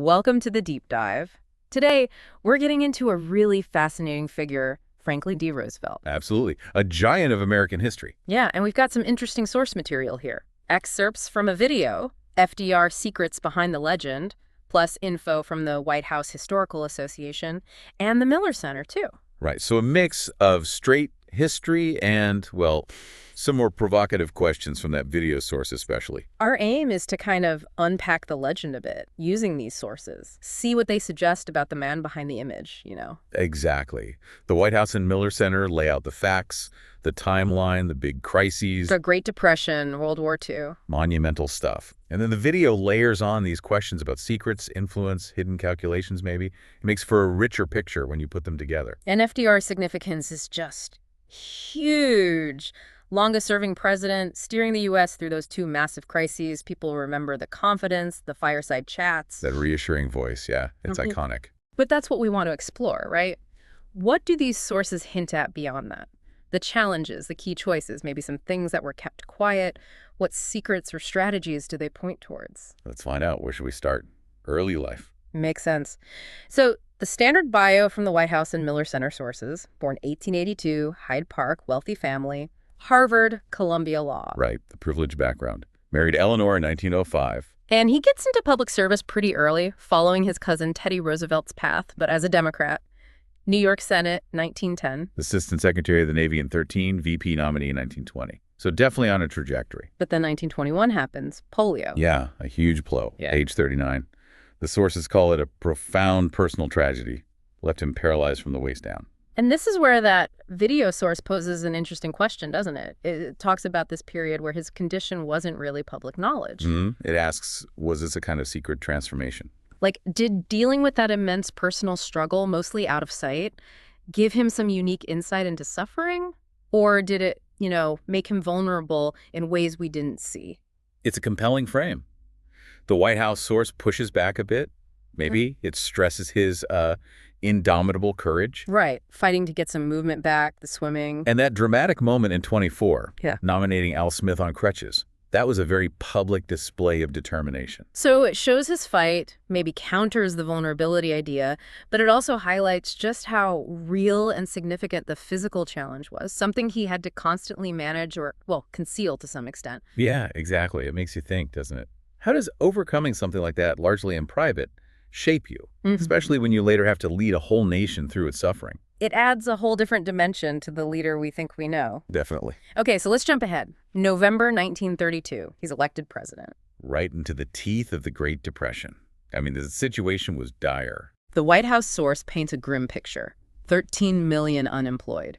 Welcome to the deep dive. Today, we're getting into a really fascinating figure, Franklin D. Roosevelt. Absolutely. A giant of American history. Yeah, and we've got some interesting source material here. Excerpts from a video, FDR Secrets Behind the Legend, plus info from the White House Historical Association, and the Miller Center, too. Right. So a mix of straight history and, well, some more provocative questions from that video source especially. Our aim is to kind of unpack the legend a bit, using these sources. See what they suggest about the man behind the image, Exactly. The White House and Miller Center lay out the facts, the timeline, the big crises. The Great Depression, World War II. Monumental stuff. And then the video layers on these questions about secrets, influence, hidden calculations maybe. It makes for a richer picture when you put them together. And FDR's significance is just huge. Longest-serving president, steering the U.S. through those two massive crises. People remember the confidence, the fireside chats. That reassuring voice, yeah, it's iconic. But that's what we want to explore, right? What do these sources hint at beyond that? The challenges, the key choices, maybe some things that were kept quiet. What secrets or strategies do they point towards? Let's find out. Where should we start? Early life. Makes sense. So the standard bio from the White House and Miller Center sources, born 1882, Hyde Park, wealthy family, Harvard, Columbia Law. Right, the privileged background. Married Eleanor in 1905. And he gets into public service pretty early, following his cousin Teddy Roosevelt's path, but as a Democrat. New York Senate, 1910. Assistant Secretary of the Navy in 13, VP nominee in 1920. So definitely on a trajectory. But then 1921 happens, polio. Yeah, a huge blow, age 39. The sources call it a profound personal tragedy. Left him paralyzed from the waist down. And this is where that video source poses an interesting question, doesn't it? It talks about this period where his condition wasn't really public knowledge. It asks, was this a kind of secret transformation? Like, did dealing with that immense personal struggle, mostly out of sight, give him some unique insight into suffering? Or did it, make him vulnerable in ways we didn't see? It's a compelling frame. The White House source pushes back a bit. Maybe it stresses his indomitable courage. Right. Fighting to get some movement back, the swimming. And that dramatic moment in 24, Yeah. nominating Al Smith on crutches, that was a very public display of determination. So it shows his fight, maybe counters the vulnerability idea, but it also highlights just how real and significant the physical challenge was, something he had to constantly manage or, conceal to some extent. Yeah, exactly. It makes you think, doesn't it? How does overcoming something like that, largely in private, shape you, especially when you later have to lead a whole nation through its suffering? It adds a whole different dimension to the leader we think we know. Definitely. Okay, so let's jump ahead. November 1932, he's elected president. Right into the teeth of the Great Depression. I mean, the situation was dire. The White House source paints a grim picture. 13 million unemployed.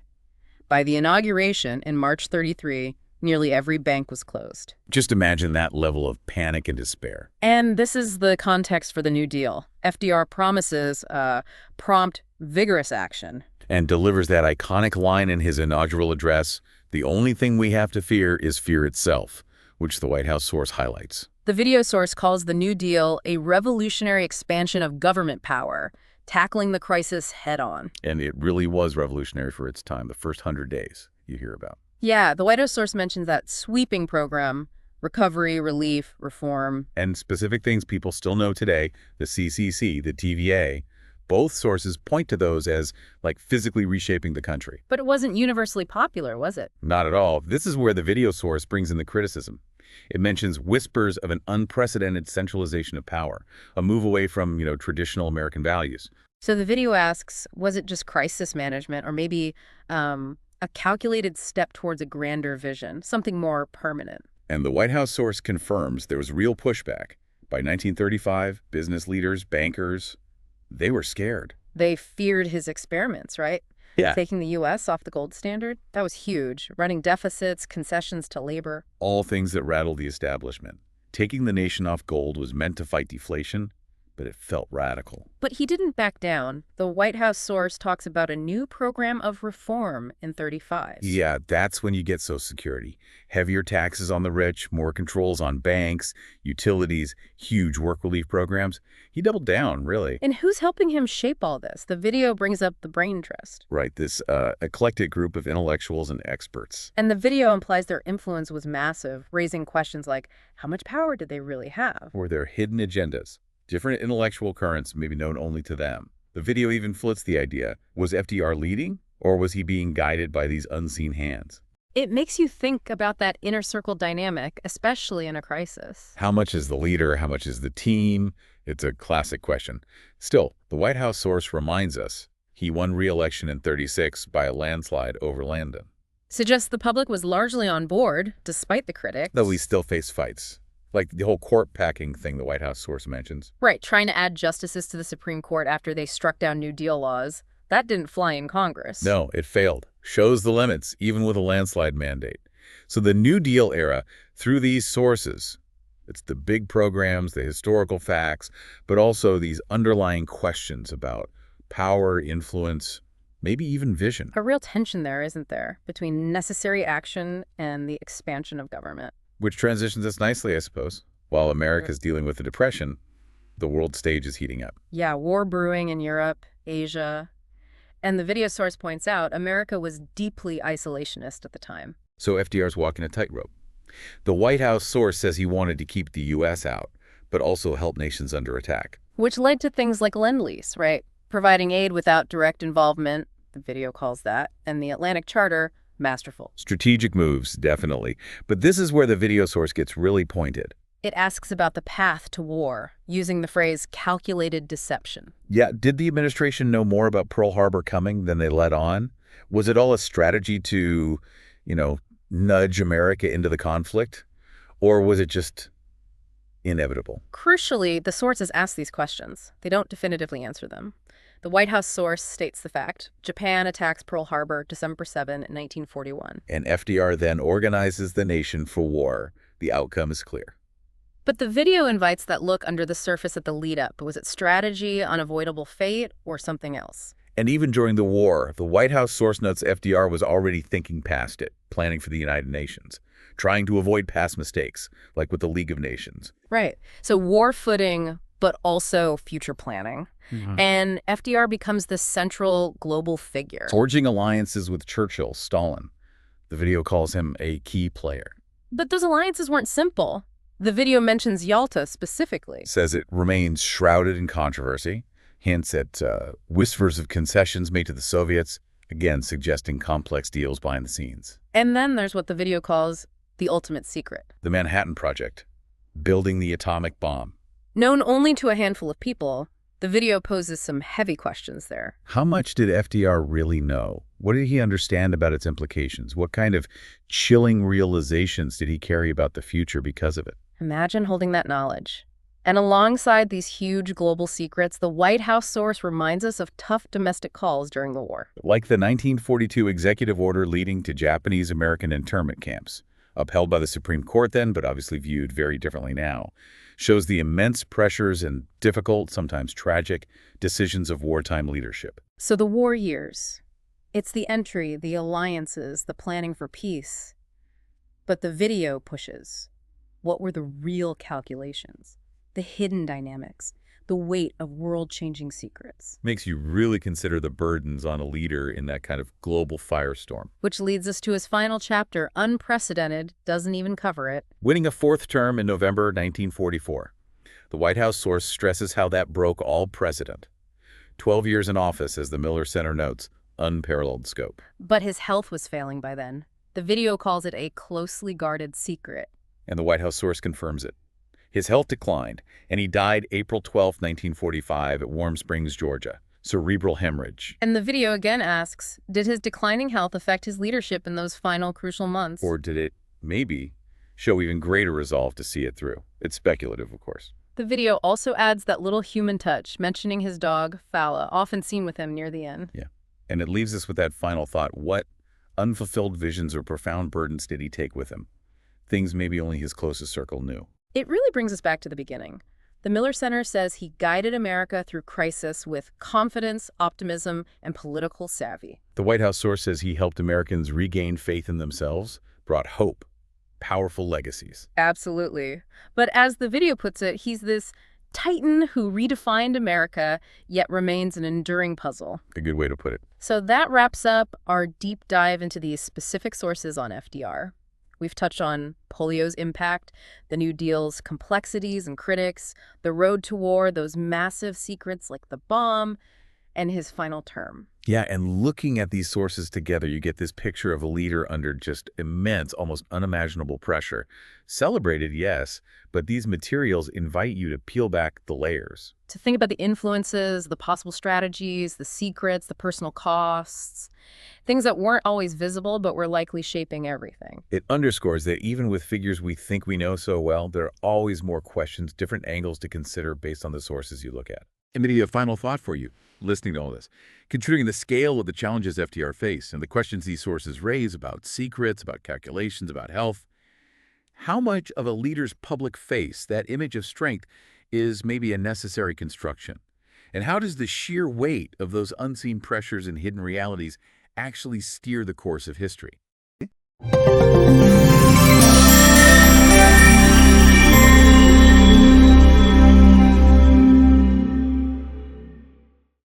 By the inauguration in March 33, nearly every bank was closed. Just imagine that level of panic and despair. And this is the context for the New Deal. FDR promises prompt, vigorous action. And delivers that iconic line in his inaugural address, "The only thing we have to fear is fear itself," which the White House source highlights. The video source calls the New Deal a revolutionary expansion of government power, tackling the crisis head-on. And it really was revolutionary for its time, the first 100 days you hear about. Yeah, the White House source mentions that sweeping program, recovery, relief, reform. And specific things people still know today, the CCC, the TVA, both sources point to those as, like, physically reshaping the country. But it wasn't universally popular, was it? Not at all. This is where the video source brings in the criticism. It mentions whispers of an unprecedented centralization of power, a move away from, traditional American values. So the video asks, was it just crisis management or maybe a calculated step towards a grander vision, something more permanent? And the White House source confirms there was real pushback. By 1935, business leaders, bankers, they were scared. They feared his experiments, right? Yeah. Taking the U.S. off the gold standard. That was huge. Running deficits, concessions to labor. All things that rattled the establishment. Taking the nation off gold was meant to fight deflation, but it felt radical. But he didn't back down. The White House source talks about a new program of reform in 35. Yeah, that's when you get Social Security. Heavier taxes on the rich, more controls on banks, utilities, huge work relief programs. He doubled down, really. And who's helping him shape all this? The video brings up the brain trust. Right, this eclectic group of intellectuals and experts. And the video implies their influence was massive, raising questions like, how much power did they really have? Or their hidden agendas. Different intellectual currents may be known only to them. The video even flits the idea. Was FDR leading, or was he being guided by these unseen hands? It makes you think about that inner circle dynamic, especially in a crisis. How much is the leader? How much is the team? It's a classic question. Still, the White House source reminds us he won re-election in '36 by a landslide over Landon. Suggests the public was largely on board, despite the critics. Though we still face fights. Like the whole court packing thing the White House source mentions. Right, trying to add justices to the Supreme Court after they struck down New Deal laws. That didn't fly in Congress. No, it failed. Shows the limits, even with a landslide mandate. So the New Deal era, through these sources, it's the big programs, the historical facts, but also these underlying questions about power, influence, maybe even vision. A real tension there, isn't there, between necessary action and the expansion of government? Which transitions us nicely, I suppose. While America's dealing with the Depression, the world stage is heating up. Yeah, war brewing in Europe, Asia. And the video source points out America was deeply isolationist at the time. So FDR's walking a tightrope. The White House source says he wanted to keep the U.S. out, but also help nations under attack. Which led to things like Lend-Lease, right? Providing aid without direct involvement, the video calls that, and the Atlantic Charter, masterful. Strategic moves, definitely. But this is where the video source gets really pointed. It asks about the path to war, using the phrase calculated deception. Yeah, did the administration know more about Pearl Harbor coming than they let on? Was it all a strategy to, nudge America into the conflict? Or was it just inevitable? Crucially, the sources ask these questions. They don't definitively answer them. The White House source states the fact. Japan attacks Pearl Harbor December 7, 1941. And FDR then organizes the nation for war. The outcome is clear. But the video invites that look under the surface at the lead-up. Was it strategy, unavoidable fate, or something else? And even during the war, the White House source notes FDR was already thinking past it, planning for the United Nations, trying to avoid past mistakes, like with the League of Nations. Right. So war footing, but also future planning. And FDR becomes this central global figure. Forging alliances with Churchill, Stalin. The video calls him a key player. But those alliances weren't simple. The video mentions Yalta specifically. Says it remains shrouded in controversy. Hints at whispers of concessions made to the Soviets, again suggesting complex deals behind the scenes. And then there's what the video calls the ultimate secret. The Manhattan Project, building the atomic bomb. Known only to a handful of people, the video poses some heavy questions there. How much did FDR really know? What did he understand about its implications? What kind of chilling realizations did he carry about the future because of it? Imagine holding that knowledge. And alongside these huge global secrets, the White House source reminds us of tough domestic calls during the war. Like the 1942 executive order leading to Japanese-American internment camps, upheld by the Supreme Court then, but obviously viewed very differently now, shows the immense pressures and difficult, sometimes tragic, decisions of wartime leadership. So the war years, it's the entry, the alliances, the planning for peace. But the video pushes. What were the real calculations? The hidden dynamics, the weight of world-changing secrets. Makes you really consider the burdens on a leader in that kind of global firestorm. Which leads us to his final chapter, Unprecedented, doesn't even cover it. Winning a fourth term in November 1944. The White House source stresses how that broke all precedent. 12 years in office, as the Miller Center notes, unparalleled scope. But his health was failing by then. The video calls it a closely guarded secret. And the White House source confirms it. His health declined, and he died April 12, 1945 at Warm Springs, Georgia. Cerebral hemorrhage. And the video again asks, did his declining health affect his leadership in those final crucial months? Or did it, maybe, show even greater resolve to see it through? It's speculative, of course. The video also adds that little human touch, mentioning his dog, Fala, often seen with him near the end. Yeah, and it leaves us with that final thought. What unfulfilled visions or profound burdens did he take with him? Things maybe only his closest circle knew. It really brings us back to the beginning. The Miller Center says he guided America through crisis with confidence, optimism, and political savvy. The White House source says he helped Americans regain faith in themselves, brought hope, powerful legacies. Absolutely. But as the video puts it, he's this titan who redefined America, yet remains an enduring puzzle. A good way to put it. So that wraps up our deep dive into these specific sources on FDR. We've touched on polio's impact, the New Deal's complexities and critics, the road to war, those massive secrets like the bomb, and his final term. Yeah, and looking at these sources together, you get this picture of a leader under just immense, almost unimaginable pressure. Celebrated, yes, but these materials invite you to peel back the layers. To think about the influences, the possible strategies, the secrets, the personal costs, things that weren't always visible but were likely shaping everything. It underscores that even with figures we think we know so well, there are always more questions, different angles to consider based on the sources you look at. And maybe a final thought for you, listening to all this. Considering the scale of the challenges FDR faced and the questions these sources raise about secrets, about calculations, about health, how much of a leader's public face, that image of strength, is maybe a necessary construction? And how does the sheer weight of those unseen pressures and hidden realities actually steer the course of history?